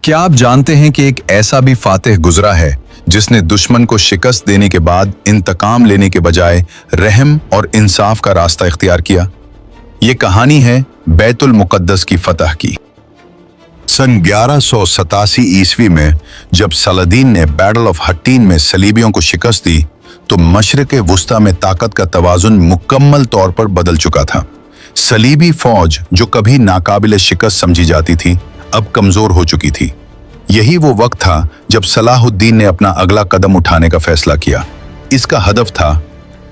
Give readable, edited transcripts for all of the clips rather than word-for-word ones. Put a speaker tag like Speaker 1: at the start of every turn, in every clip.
Speaker 1: क्या आप जानते हैं कि एक ऐसा भी फातिह गुजरा है जिसने दुश्मन को शिकस्त देने के बाद इंतकाम लेने के बजाय रहम और इंसाफ का रास्ता इख्तियार किया। ये कहानी है बैतुल मुक़द्दस की फतह की। सन 1187 ईस्वी में जब सलादीन ने बैटल ऑफ हट्टीन में सलीबियों को शिकस्त दी तो मशरिक़ वुस्ता में ताकत का तवाज़ुन मुकम्मल तौर पर बदल चुका था। सलीबी फौज जो कभी नाकाबिल शिकस्त समझी जाती थी अब कमजोर हो चुकी थी। यही वो वक्त था जब सलाहुद्दीन ने अपना अगला कदम उठाने का फैसला किया। इसका हदफ था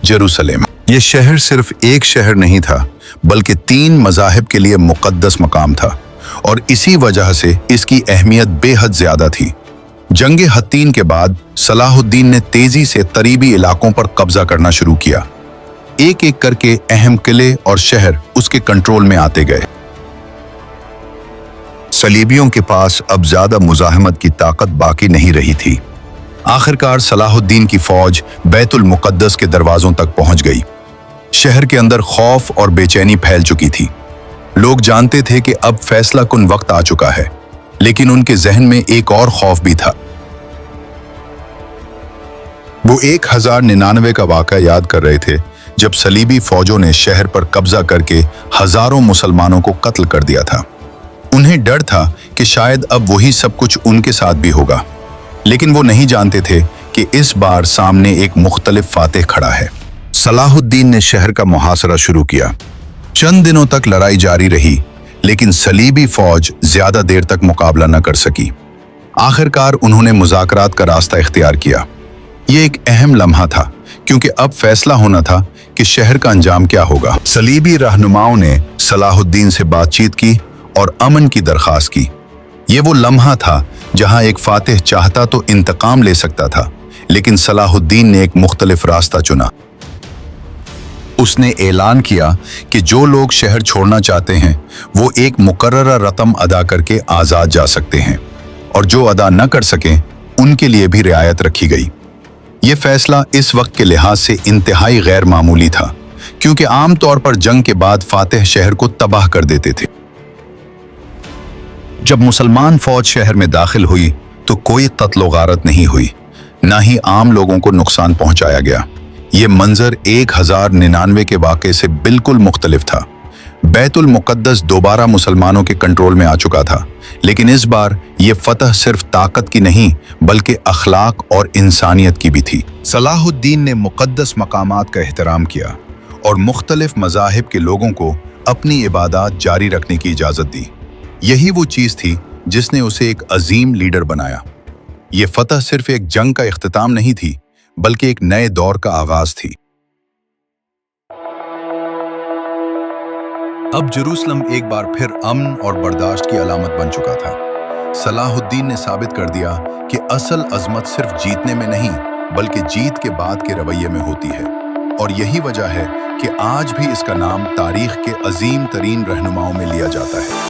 Speaker 1: जेरूसलेम। ये शहर सिर्फ एक शहर नहीं था बल्कि 3 मज़ाहिब के लिए मुक़द्दस मकाम था और इसी वजह से इसकी अहमियत बेहद ज्यादा थी। जंगे हत्तीन के बाद सलाहुद्दीन ने तेजी से करीबी इलाकों पर कब्जा करना शुरू किया। एक एक करके अहम किले और शहर उसके कंट्रोल में आते गए। सलीबियों के पास अब ज्यादा मुजाहिमत की ताकत बाकी नहीं रही थी। आखिरकार सलाहुद्दीन की फौज बैतुल मुक़द्दस के दरवाजों तक पहुंच गई। शहर के अंदर खौफ और बेचैनी फैल चुकी थी। लोग जानते थे कि अब फैसला कुन वक्त आ चुका है, लेकिन उनके जहन में एक और खौफ भी था। वो 1099 का वाक़या याद कर रहे थे जब सलीबी फौजों ने शहर पर कब्जा करके हजारों मुसलमानों को कत्ल कर दिया था। उन्हें डर था कि शायद अब वही सब कुछ उनके साथ भी होगा, लेकिन वो नहीं जानते थे कि इस बार सामने एक मुख्तलिफ फातिह खड़ा है। सलाहुद्दीन ने शहर का मुहासरा शुरू किया। चंद दिनों तक लड़ाई जारी रही, लेकिन सलीबी फौज ज्यादा देर तक मुकाबला न कर सकी। आखिरकार उन्होंने मुज़ाकरात का रास्ता इख्तियार किया। ये एक अहम लम्हा था क्योंकि अब फैसला होना था कि शहर का अंजाम क्या होगा। सलीबी रहनुमाओं ने सलाहुद्दीन से बातचीत की और अमन की दरख्वास्त की। ये वो लम्हा था जहां एक फातिह चाहता तो इंतकाम ले सकता था, लेकिन सलाहुद्दीन ने एक मुख्तलिफ रास्ता चुना। उसने ऐलान किया कि जो लोग शहर छोड़ना चाहते हैं वो एक मुकर्ररा रकम अदा करके आज़ाद जा सकते हैं और जो अदा न कर सकें उनके लिए भी रियायत रखी गई। ये फैसला इस वक्त के लिहाज से इंतहाई गैर मामूली था क्योंकि आमतौर पर जंग के बाद फातिह शहर को तबाह कर देते थे। जब मुसलमान फौज शहर में दाखिल हुई तो कोई कत्ल गारत नहीं हुई, ना ही आम लोगों को नुकसान पहुंचाया गया। ये मंजर 1099 के वाक़े से बिल्कुल मुख्तलिफ था। बैतुल मुक़द्दस दोबारा मुसलमानों के कंट्रोल में आ चुका था, लेकिन इस बार ये फतह सिर्फ ताकत की नहीं बल्कि अखलाक और इंसानियत की भी थी। सलाहुद्दीन ने मुक़द्दस मकामात का एहतराम किया और मुख्तलिफ मज़ाहिब के लोगों को अपनी इबादत जारी रखने की इजाज़त दी। यही वो चीज़ थी जिसने उसे एक अजीम लीडर बनाया। ये फतह सिर्फ एक जंग का इख्तिताम नहीं थी बल्कि एक नए दौर का आगाज थी। अब जेरूसलम एक बार फिर अमन और बर्दाश्त की अलामत बन चुका था। सलाहुद्दीन ने साबित कर दिया कि असल अजमत सिर्फ जीतने में नहीं बल्कि जीत के बाद के रवैये में होती है, और यही वजह है कि आज भी इसका नाम तारीख के अजीम तरीन रहनुमाओं में लिया जाता है।